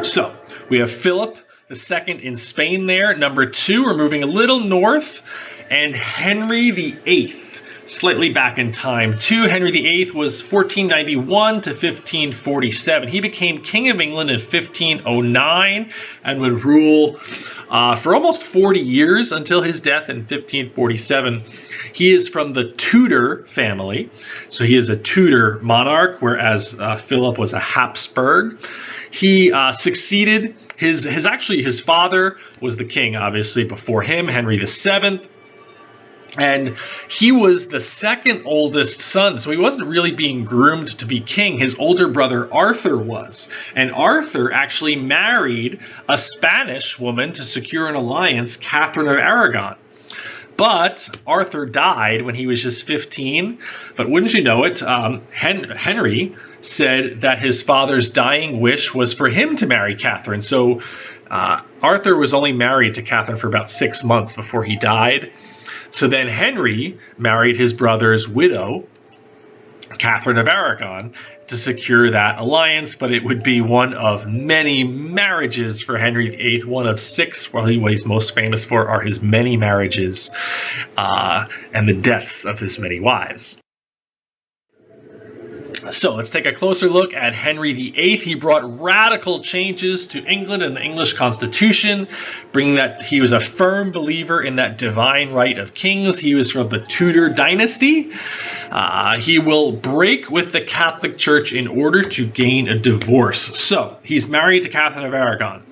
So we have Philip II in Spain there. Number 2, we're moving a little north, and Henry VIII, slightly back in time too. Henry VIII was 1491 to 1547. He became King of England in 1509 and would rule for almost 40 years until his death in 1547. He is from the Tudor family, so he is a Tudor monarch, whereas Philip was a Habsburg. He succeeded his father was the king, obviously, before him, Henry VII. And he was the second oldest son, so he wasn't really being groomed to be king. His older brother Arthur was. And Arthur actually married a Spanish woman to secure an alliance, Catherine of Aragon. But Arthur died when he was just 15. But wouldn't you know it, Henry said that his father's dying wish was for him to marry Catherine. So Arthur was only married to Catherine for about 6 months before he died. So then Henry married his brother's widow, Catherine of Aragon, to secure that alliance, but it would be one of many marriages for Henry VIII, one of 6. What he's most famous for are his many marriages and the deaths of his many wives. So let's take a closer look at Henry VIII. He brought radical changes to England and the English Constitution, bringing that he was a firm believer in that divine right of kings. He was from the Tudor dynasty. He will break with the Catholic Church in order to gain a divorce. So he's married to Catherine of Aragon.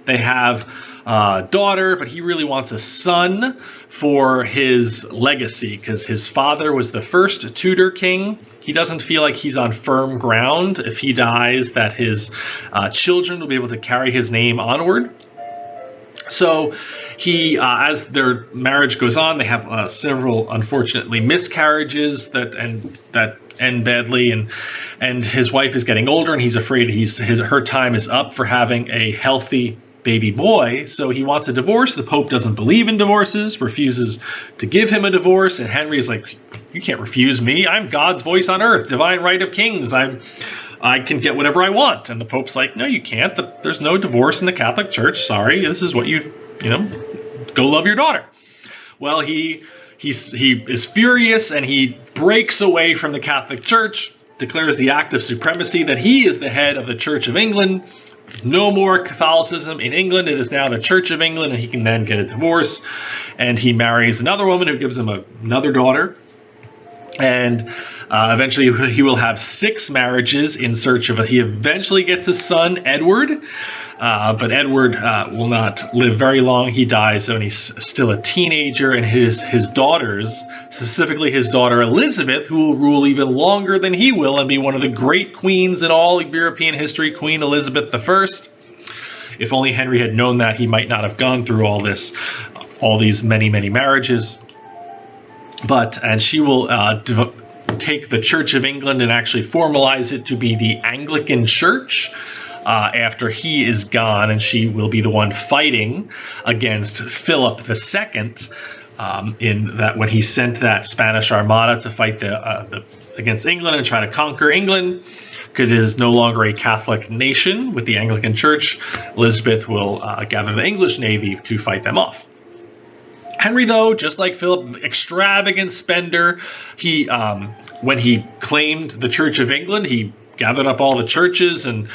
They have a daughter, but he really wants a son for his legacy because his father was the first Tudor king. He doesn't feel like he's on firm ground if he dies, that his children will be able to carry his name onward. So he, as their marriage goes on, they have several, unfortunately, miscarriages that end badly, and his wife is getting older, and he's afraid her time is up for having a healthy baby boy, so he wants a divorce. The Pope doesn't believe in divorces, refuses to give him a divorce, and Henry is like, you can't refuse me. I'm God's voice on earth, divine right of kings. I can get whatever I want. And the Pope's like, no, you can't. There's no divorce in the Catholic Church. Sorry, this is what you go love your daughter. Well, he is furious, and he breaks away from the Catholic Church, declares the act of supremacy, that he is the head of the Church of England. No more Catholicism in England. It is now the Church of England, and he can then get a divorce. And he marries another woman who gives him another daughter. And eventually he will have 6 marriages in search of he eventually gets a son, Edward. But Edward will not live very long. He dies when he's still a teenager, and his daughters, specifically his daughter Elizabeth, who will rule even longer than he will and be one of the great queens in all of European history, Queen Elizabeth I. If only Henry had known that, he might not have gone through all these many, many marriages. And she will take the Church of England and actually formalize it to be the Anglican Church. After he is gone, and she will be the one fighting against Philip II in that when he sent that Spanish Armada to fight against England and try to conquer England. Because it is no longer a Catholic nation with the Anglican Church, Elizabeth will gather the English navy to fight them off. Henry, though, just like Philip, extravagant spender. He, when he claimed the Church of England, he gathered up all the churches and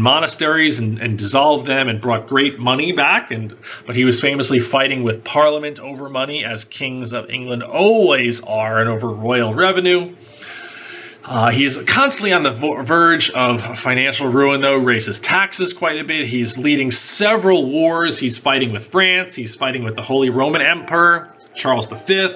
monasteries and dissolved them and brought great money back. But he was famously fighting with Parliament over money, as kings of England always are, and over royal revenue. He is constantly on the verge of financial ruin, though, raises taxes quite a bit. He's leading several wars. He's fighting with France. He's fighting with the Holy Roman Emperor, Charles V,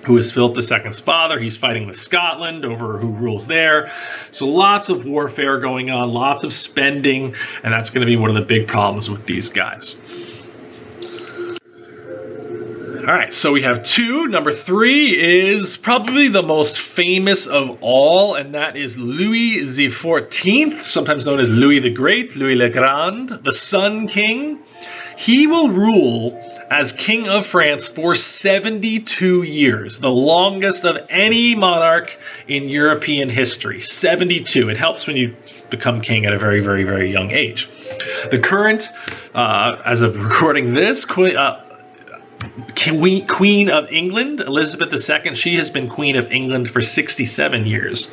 who is Philip II's father. He's fighting with Scotland over who rules there. So lots of warfare going on, lots of spending, and that's going to be one of the big problems with these guys. All right, so we have 2. Number 3 is probably the most famous of all, and that is Louis XIV, sometimes known as Louis the Great, Louis le Grand, the Sun King. He will rule as King of France for 72 years, the longest of any monarch in European history. 72. It helps when you become king at a very, very, very young age. The current, as of recording this, Queen of England, Elizabeth II, she has been Queen of England for 67 years.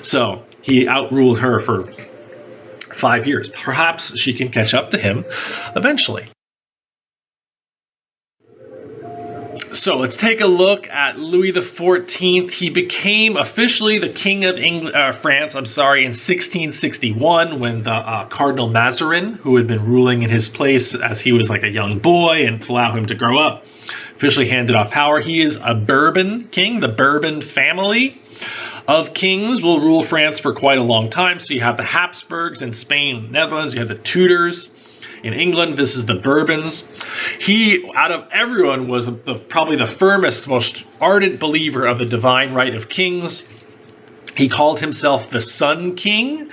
So he outruled her for 5 years. Perhaps she can catch up to him eventually. So let's take a look at Louis XIV. He became officially the King of France, in 1661, when the Cardinal Mazarin, who had been ruling in his place as he was like a young boy and to allow him to grow up, officially handed off power. He is a Bourbon king. The Bourbon family of kings will rule France for quite a long time. So you have the Habsburgs in Spain, Netherlands. You have the Tudors in England. This is the Bourbons. He, out of everyone, was probably the firmest, most ardent believer of the divine right of kings. He called himself the Sun King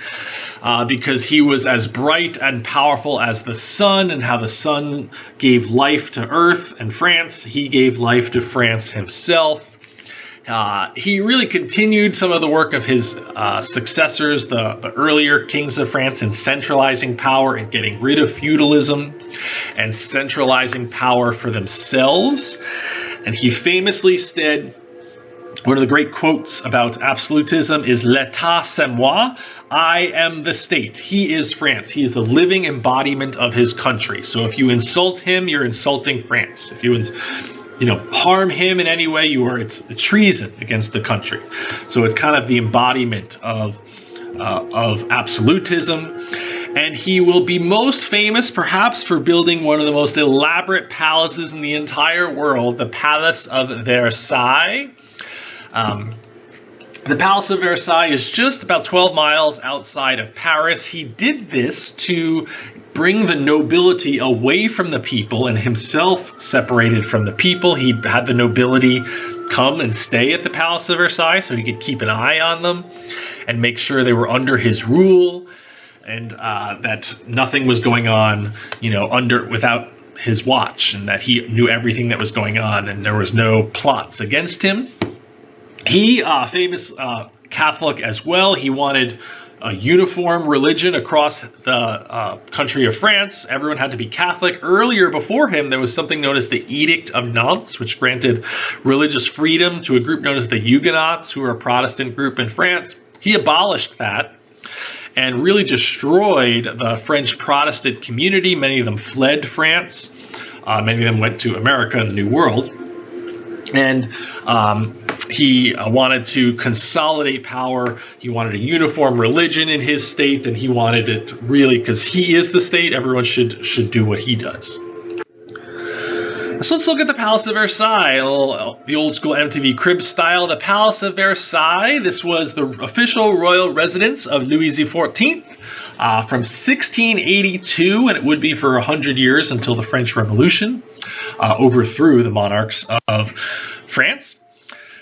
because he was as bright and powerful as the sun, and how the sun gave life to Earth and France. He gave life to France himself. He really continued some of the work of his successors, the earlier kings of France, in centralizing power and getting rid of feudalism and centralizing power for themselves. And he famously said, one of the great quotes about absolutism is "L'État c'est moi," I am the state. He is France. He is the living embodiment of his country. So if you insult him, you're insulting France. If you harm him in any way, it's treason against the country. So it's kind of the embodiment of absolutism. And he will be most famous, perhaps, for building one of the most elaborate palaces in the entire world, the Palace of Versailles. The Palace of Versailles is just about 12 miles outside of Paris. He did this to bring the nobility away from the people and himself separated from the people. He had the nobility come and stay at the Palace of Versailles so he could keep an eye on them and make sure they were under his rule, and that nothing was going on, without his watch, and that he knew everything that was going on and there was no plots against him. He, famous Catholic as well, he wanted a uniform religion across the country of France. Everyone had to be Catholic. Earlier, before him, there was something known as the Edict of Nantes, which granted religious freedom to a group known as the Huguenots, who are a Protestant group in France. He abolished that and really destroyed the French Protestant community. Many of them fled France. Many of them went to America and the New World. And he wanted to consolidate power. He wanted a uniform religion in his state, and he wanted it really, because he is the state, everyone should do what he does. So let's look at the Palace of Versailles, the old school MTV Cribs style. The Palace of Versailles, this was the official royal residence of Louis XIV from 1682, and it would be for 100 years until the French Revolution overthrew the monarchs of France.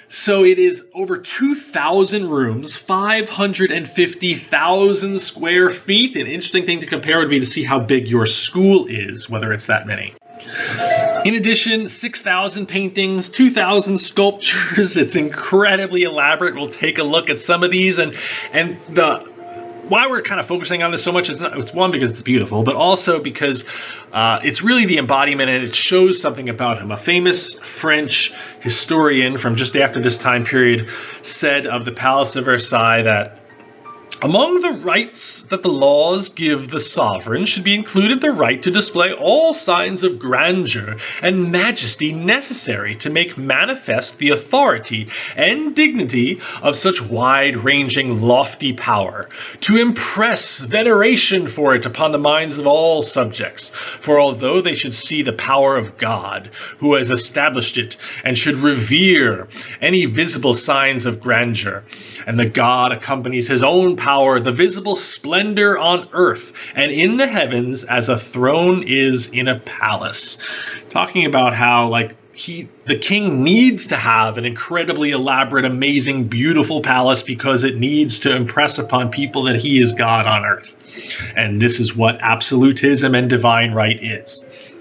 So it is over 2,000 rooms, 550,000 square feet. An interesting thing to compare would be to see how big your school is, whether it's that many. In addition, 6,000 paintings, 2,000 sculptures. It's incredibly elaborate. We'll take a look at some of these, and why we're kind of focusing on this so much is it's one, because it's beautiful, but also because it's really the embodiment, and it shows something about him. A famous French historian from just after this time period said of the Palace of Versailles that among the rights that the laws give the sovereign should be included the right to display all signs of grandeur and majesty necessary to make manifest the authority and dignity of such wide-ranging, lofty power, to impress veneration for it upon the minds of all subjects. For although they should see the power of God, who has established it, and should revere any visible signs of grandeur, and the God accompanies his own power, the visible splendor on earth and in the heavens as a throne is in a palace. Talking about how the king needs to have an incredibly elaborate, amazing, beautiful palace because it needs to impress upon people that he is God on earth. And this is what absolutism and divine right is.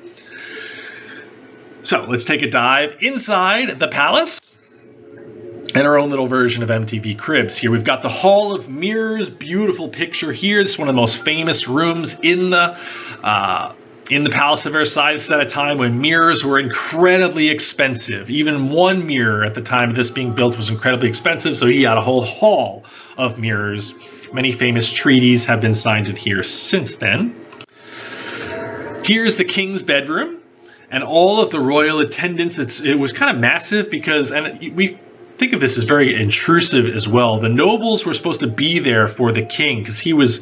So let's take a dive inside the palace. and our own little version of MTV Cribs. Here we've got the Hall of Mirrors, beautiful picture here. This is one of the most famous rooms in the Palace of Versailles. This is at a time when mirrors were incredibly expensive. Even one mirror at the time of this being built was incredibly expensive, so he had a whole hall of mirrors. Many famous treaties have been signed in here since then. Here's the king's bedroom and all of the royal attendants. It was kind of massive because, and we think of this as very intrusive as well. The nobles were supposed to be there for the king because he was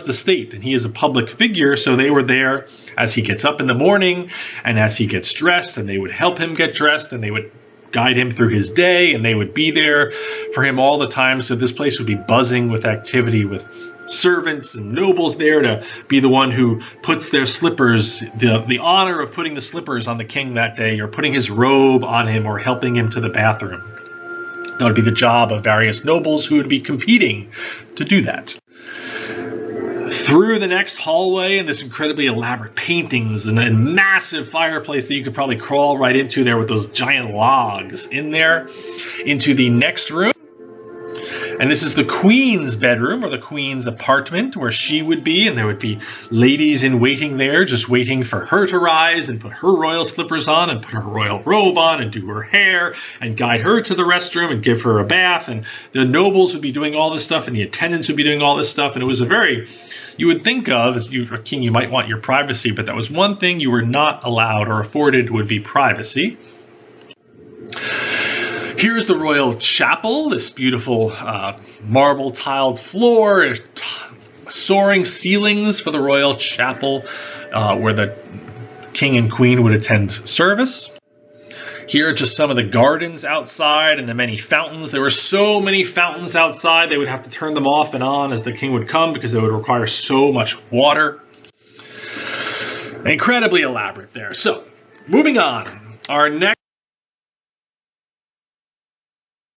the state and he is a public figure. So they were there as he gets up in the morning and as he gets dressed, and they would help him get dressed and they would guide him through his day, and they would be there for him all the time. So this place would be buzzing with activity, with servants and nobles there to be the one who puts their slippers, the honor of putting the slippers on the king that day, or putting his robe on him, or helping him to the bathroom. That would be the job of various nobles who would be competing to do that. Through the next hallway and this incredibly elaborate paintings and a massive fireplace that you could probably crawl right into there with those giant logs in there, into the next room. And this is the queen's bedroom, or the queen's apartment, where she would be, and there would be ladies in waiting there, just waiting for her to rise and put her royal slippers on and put her royal robe on and do her hair and guide her to the restroom and give her a bath. And the nobles would be doing all this stuff, and the attendants would be doing all this stuff. And it was a very, you would think of, as a king, you might want your privacy, but that was one thing you were not allowed or afforded, would be privacy. Here's the royal chapel, this beautiful marble tiled floor, soaring ceilings for the royal chapel where the king and queen would attend service. Here are just some of the gardens outside and the many fountains. There were so many fountains outside, they would have to turn them off and on as the king would come because they would require so much water. Incredibly elaborate there. So, moving on. Our next